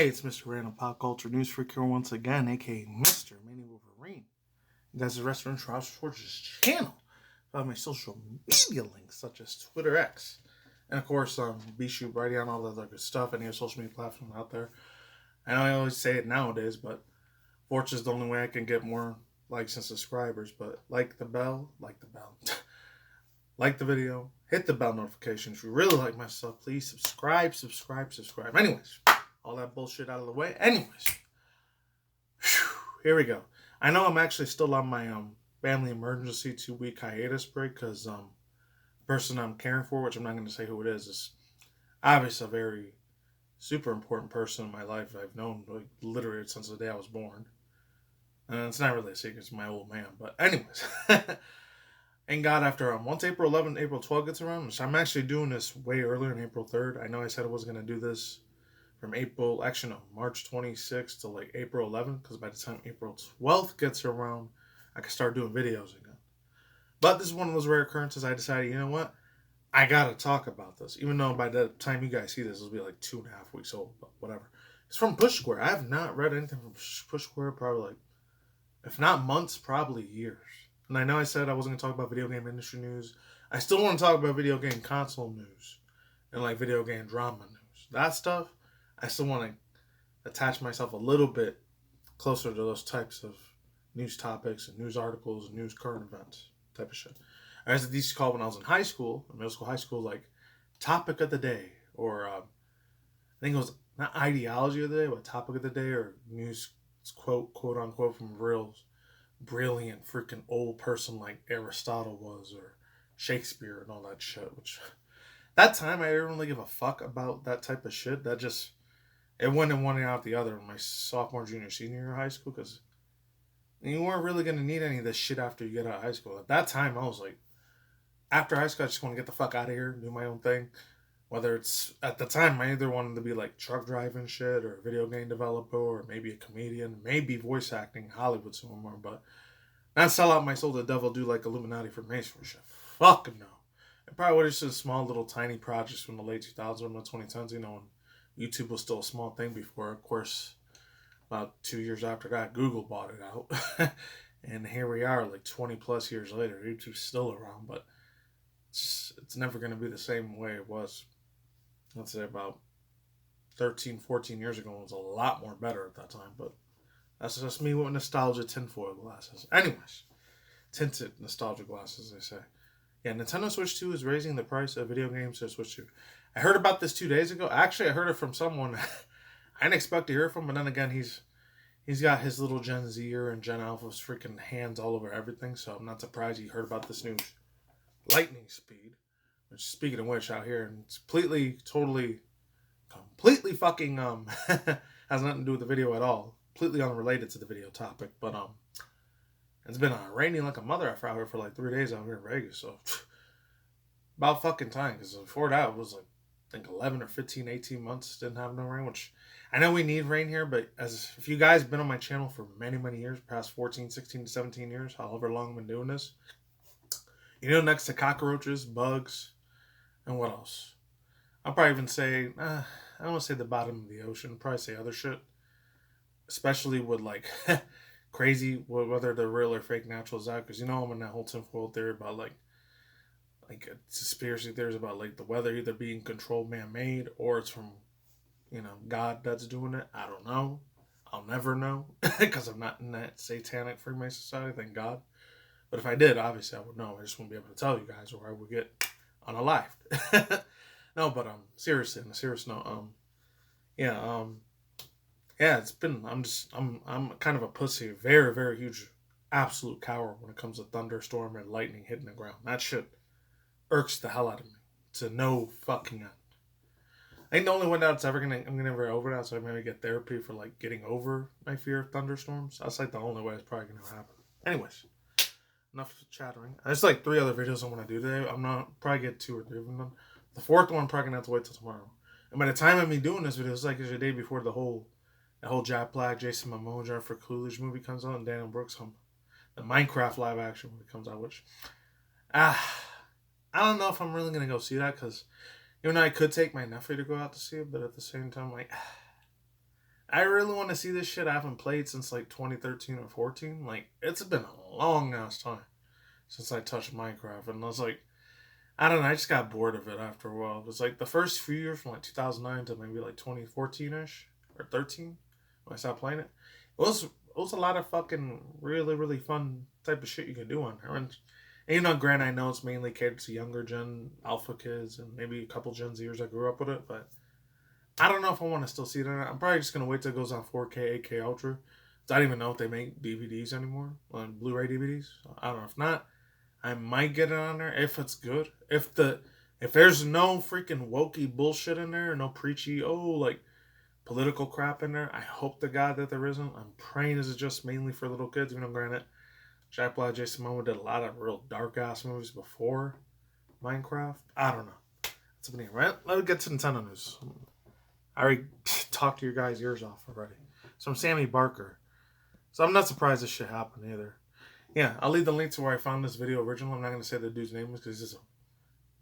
Hey, it's Mr. Random Pop Culture News Freak here once again, aka Mr. MannyWolverine. You guys are Restaurant Trash Forge's channel. Follow my social media links such as Twitter X. And of course, BShoot, Brady on all the other good stuff, any other social media platform out there. I know I always say it nowadays, but Forge is the only way I can get more likes and subscribers. But like the bell, like the video, hit the bell notification. If you really like my stuff, please subscribe. Anyways, all that bullshit out of the way. Anyways, here we go. I know I'm actually still on my family emergency 2-week hiatus break because the person I'm caring for, which I'm not going to say who it is obviously a very super important person in my life. I've known like literally since the day I was born. And it's not really a secret, it's my old man. But anyways, and God, after once April 11th, April 12th gets around, which I'm actually doing this way earlier than April 3rd. I know I said I wasn't going to do this from March 26th to like April 11th, because by the time April 12th gets around, I can start doing videos again. But this is one of those rare occurrences. I decided, you know what? I gotta talk about this. Even though by the time you guys see this, it'll be like 2.5 weeks old, but whatever. It's from Push Square. I have not read anything from Push Square probably like, if not months, probably years. And I know I said I wasn't gonna talk about video game industry news. I still want to talk about video game console news and like video game drama news. That stuff, I still want to attach myself a little bit closer to those types of news topics and news articles and news current events type of shit. As it used to call when I was in high school, high school, like topic of the day, or I think it was not ideology of the day, but topic of the day, or news quote unquote, from a real brilliant freaking old person like Aristotle was, or Shakespeare and all that shit. Which that time I didn't really give a fuck about that type of shit. That just, it went in one and out the other in my sophomore, junior, senior year of high school, because you weren't really going to need any of this shit after you get out of high school. At that time, I was like, after high school, I just want to get the fuck out of here, do my own thing. Whether it's, at the time, I either wanted to be like truck driving shit, or a video game developer, or maybe a comedian, maybe voice acting, Hollywood somewhere, but not sell out my soul to the devil, do like Illuminati for Freemason shit. Fuck no. I probably would have just small little tiny projects from the late 2000s and the 2010s, when YouTube was still a small thing before, of course, about 2 years after that, Google bought it out. And here we are, like 20 plus years later. YouTube's still around, but it's never going to be the same way it was, let's say, about 13, 14 years ago. It was a lot more better at that time, but that's just me with nostalgia tinfoil glasses. Anyways, tinted nostalgia glasses, they say. Yeah, Nintendo Switch 2 is raising the price of video games to Switch 2. I heard about this 2 days ago. Actually, I heard it from someone I didn't expect to hear from, but then again, he's got his little Gen Zer and Gen Alpha's freaking hands all over everything, so I'm not surprised he heard about this news. Lightning speed. Which, speaking of which, out here, and it's completely fucking has nothing to do with the video at all. Completely unrelated to the video topic, but it's been raining like a mother effer out here for like 3 days out here in Vegas, so about fucking time, because before that it was like, I think 11 or 15, 18 months didn't have no rain, which I know we need rain here, but if you guys have been on my channel for many, many years, past 14, 16 to 17 years, however long I've been doing this, next to cockroaches, bugs, and what else? I'll probably even say, I don't want to say the bottom of the ocean, I'll probably say other shit, especially with like crazy, whether they're real or fake natural disasters, because I'm in that whole tinfoil theory about like conspiracy theories about like the weather either being controlled man-made, or it's from God that's doing it. I don't know. I'll never know because I'm not in that satanic Freemason society, thank God. But if I did, obviously I would know. I just wouldn't be able to tell you guys, or I would get unalived. No, but seriously, on a serious note, yeah, it's been, I'm kind of a pussy, very, very huge, absolute coward when it comes to thunderstorm and lightning hitting the ground. That shit irks the hell out of me to no fucking end. I think the only one that's I'm gonna get over that, so I maybe get therapy for like getting over my fear of thunderstorms. That's like the only way it's probably gonna happen. Anyways, enough chattering. There's like 3 other videos I want to do today. I'm not probably get 2 or 3 of them. The 4th one I'm probably gonna have to wait till tomorrow. And by the time of me doing this video, it's like it's the day before the whole Jack Black, Jason Momoa, Jennifer Coolidge movie comes out, and Daniel Brooks the Minecraft live action movie comes out, which I don't know if I'm really gonna go see that, because I could take my nephew to go out to see it, but at the same time, like, I really want to see this shit. I haven't played since like 2013 or 14. Like, it's been a long ass time since I touched Minecraft. And I was like, I don't know, I just got bored of it after a while. It was like the first few years from like 2009 to maybe like 2014 ish or 13 when I stopped playing it. It was a lot of fucking really, really fun type of shit you can do on there. And granted, I know it's mainly catered to younger gen alpha kids and maybe a couple Gen Zers that grew up with it, but I don't know if I want to still see it or not. I'm probably just gonna wait till it goes on 4K, 8K Ultra. I don't even know if they make DVDs anymore, on Blu-ray DVDs. I don't know. If not, I might get it on there if it's good. If there's no freaking wokey bullshit in there, no preachy like political crap in there, I hope to God that there isn't. I'm praying this is just mainly for little kids. Even though granted, Jack Black, Jason Momoa did a lot of real dark ass movies before Minecraft. I don't know. That's a name, right? Let's get to Nintendo news. I already talked to your guys' ears off already. So I'm Sammy Barker. So I'm not surprised this shit happened either. Yeah, I'll leave the link to where I found this video original. I'm not going to say the dude's name because he's a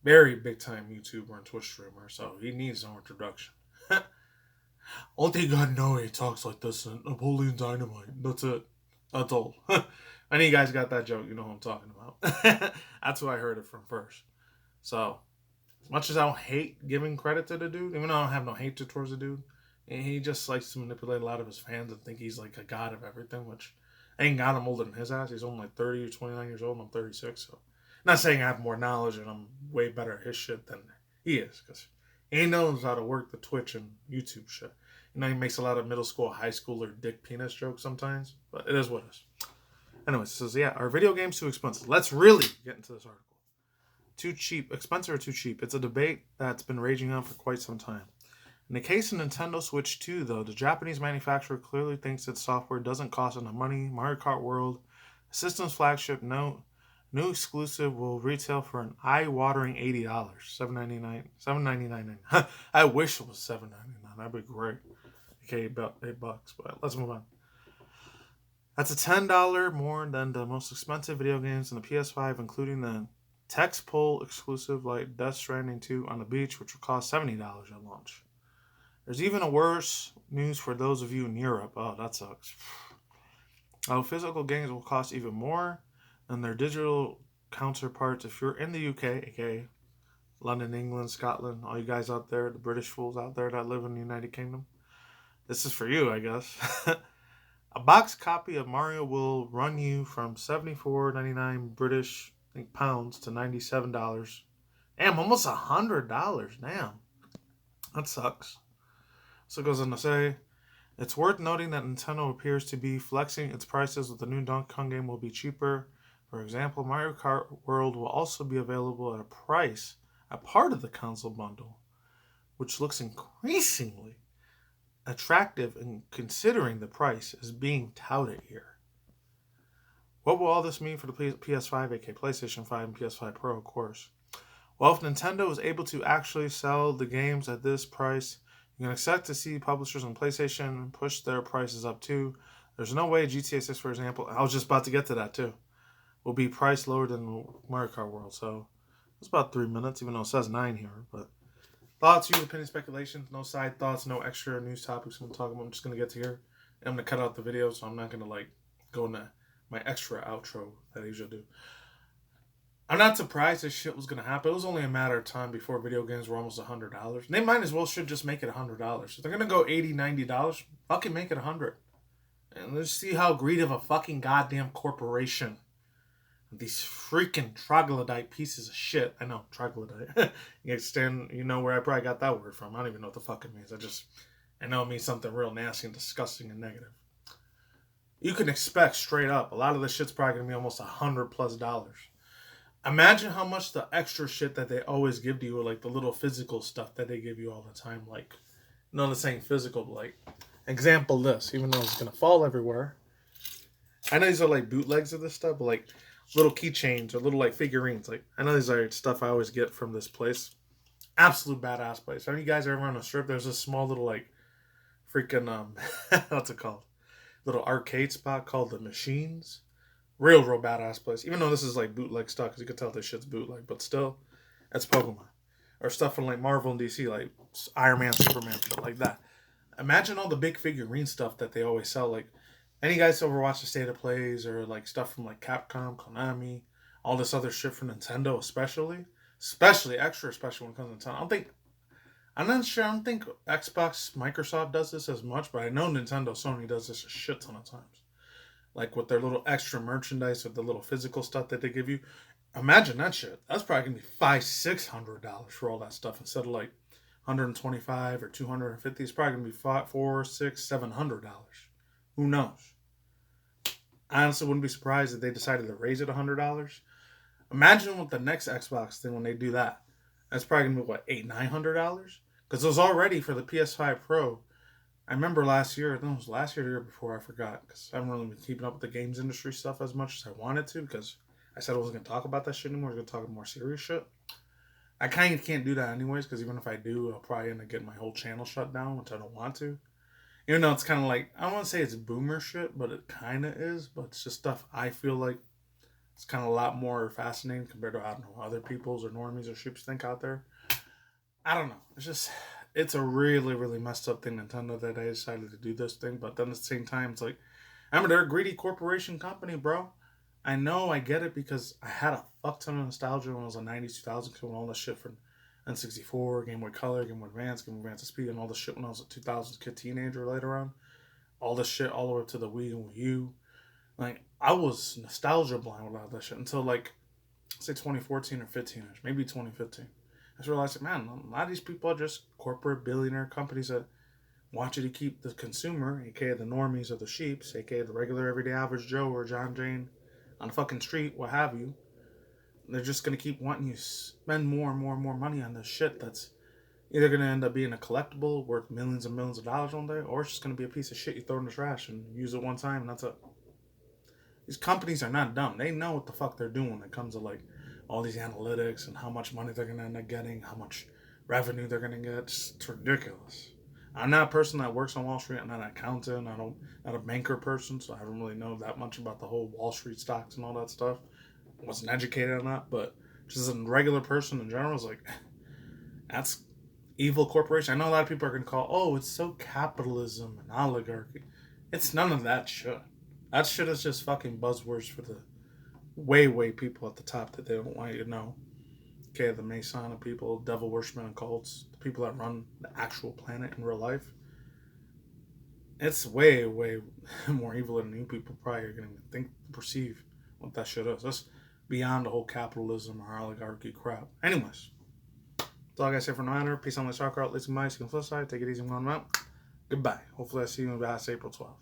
very big time YouTuber and Twitch streamer, so he needs no introduction. All they gotta know, he talks like this in Napoleon Dynamite. That's it. That's all. Any of you guys got that joke, you know who I'm talking about. That's who I heard it from first. So, as much as I don't hate giving credit to the dude, even though I don't have no hatred towards the dude, he just likes to manipulate a lot of his fans and think he's like a god of everything, which I ain't got him older than his ass. He's only like 30 or 29 years old and I'm 36, so not saying I have more knowledge and I'm way better at his shit than he is, because he knows how to work the Twitch and YouTube shit. He makes a lot of middle school, high schooler dick penis jokes sometimes, but it is what it is. Anyways, it says, yeah, are video games too expensive? Let's really get into this article. Too cheap, expensive or too cheap? It's a debate that's been raging on for quite some time. In the case of Nintendo Switch 2, though, the Japanese manufacturer clearly thinks its software doesn't cost enough money. Mario Kart World, the system's flagship new exclusive, will retail for an eye-watering $80, $7.99. I wish it was $7.99. That'd be great. Okay, about $8, but let's move on. That's a $10 more than the most expensive video games in the PS5, including the text pull exclusive like Death Stranding 2 on the Beach, which will cost $70 at launch. There's even a worse news for those of you in Europe. Oh, that sucks. Physical games will cost even more than their digital counterparts if you're in the UK, aka London, England, Scotland, all you guys out there, the British fools out there that live in the United Kingdom. This is for you, I guess. A box copy of Mario will run you from $74.99 British pounds to $97. Damn, almost $100. Damn. That sucks. So it goes on to say, it's worth noting that Nintendo appears to be flexing its prices with the new Donkey Kong game will be cheaper. For example, Mario Kart World will also be available at a price, a part of the console bundle, which looks increasingly attractive in considering the price is being touted here. What will all this mean for the PS5, aka PlayStation 5 and PS5 Pro, of course? Well, if Nintendo is able to actually sell the games at this price, you can expect to see publishers on PlayStation push their prices up too. There's no way GTA 6, for example, I was just about to get to that too, will be priced lower than Mario Kart World. So it's about 3 minutes, even though it says 9 here. But thoughts, views, opinions, speculations, no side thoughts, no extra news topics I'm going to talk about. I'm just going to get to here. I'm going to cut out the video, so I'm not going to go into my extra outro that I usually do. I'm not surprised this shit was going to happen. It was only a matter of time before video games were almost $100. And they might as well should just make it $100. If they're going to go $80, $90, fucking make it $100. And let's see how greedy of a fucking goddamn corporation. These freaking troglodyte pieces of shit. I know, troglodyte. You know where I probably got that word from. I don't even know what the fuck it means. I know it means something real nasty and disgusting and negative. You can expect straight up, a lot of this shit's probably going to be almost $100+. Imagine how much the extra shit that they always give to you, or like the little physical stuff that they give you all the time. Like, no, this ain't physical, but like, example this, even though it's going to fall everywhere. I know these are like bootlegs of this stuff, but like little keychains or little like figurines. Like, I know these are stuff I always get from this place. Absolute badass place. If you guys are ever on a strip, there's a small little like freaking, what's it called? Little arcade spot called The Machines. Real badass place. Even though this is like bootleg stuff, because you can tell this shit's bootleg, but still, it's Pokemon. Or stuff from like Marvel and DC, like Iron Man, Superman, shit like that. Imagine all the big figurine stuff that they always sell. Like, any guys ever watch the State of Plays or like stuff from like Capcom, Konami, all this other shit from Nintendo, especially extra special when it comes to Nintendo. I'm not sure. I don't think Xbox, Microsoft does this as much, but I know Nintendo, Sony does this a shit ton of times. Like with their little extra merchandise or the little physical stuff that they give you. Imagine that shit. That's probably gonna be $500-$600 for all that stuff instead of like 125 or 250. It's probably gonna be five, four, six, $700. Who knows? I honestly wouldn't be surprised if they decided to raise it $100. Imagine with the next Xbox thing when they do that. That's probably gonna be what, $800-$900? Because it was already for the PS5 Pro. I remember last year, I think it was last year or the year before, I forgot, because I haven't really been keeping up with the games industry stuff as much as I wanted to, because I said I wasn't going to talk about that shit anymore. I was going to talk more serious shit. I kind of can't do that anyways, because even if I do, I'll probably end up getting my whole channel shut down, which I don't want to. Even though it's kind of like, I don't want to say it's boomer shit, but it kind of is, but it's just stuff I feel like it's kind of a lot more fascinating compared to, I don't know, other people's or normies or sheeps think out there. I don't know. It's a really, really messed up thing, Nintendo, that I decided to do this thing. But then at the same time, it's like, I mean, they're a greedy corporation company, bro. I know, I get it, because I had a fuck ton of nostalgia when I was in the 90s, 2000s, when all this shit from N64, Game Boy Color, Game Boy Advance, Game Boy Advance SP, and all this shit when I was a 2000s kid teenager later on. All this shit all the way up to the Wii and Wii U. Like, I was nostalgia blind with all that shit until, like, say 2014 or 15, maybe 2015. I just realized, man, a lot of these people are just corporate billionaire companies that want you to keep the consumer, aka the normies or the sheeps, aka the regular everyday average Joe or John Jane on the fucking street, what have you. They're just gonna keep wanting you to spend more and more and more money on this shit that's either gonna end up being a collectible worth millions and millions of dollars one day, or it's just gonna be a piece of shit you throw in the trash and use it one time and that's it. These companies are not dumb. They know what the fuck they're doing when it comes to like all these analytics and how much money they're gonna end up getting, how much revenue they're gonna get. It's ridiculous. I'm not a person that works on Wall Street. I'm not an accountant. Not a banker person, so I don't really know that much about the whole Wall Street stocks and all that stuff. I wasn't educated on that, but just as a regular person in general, it's like that's evil corporation. I know a lot of people are gonna call, oh, it's so capitalism and oligarchy. It's none of that shit. That shit is just fucking buzzwords for the way people at the top that they don't want you to know. Okay, the Masonic people, devil worshipmen and cults, the people that run the actual planet in real life. It's way more evil than you people probably are going to think, perceive what that shit is. That's beyond the whole capitalism or oligarchy crap. Anyways, that's all I got to say for now. Peace on the soccer out. Let's mice. You can flip side. Take it easy. I'm going out. Goodbye. Hopefully I see you in April 12th.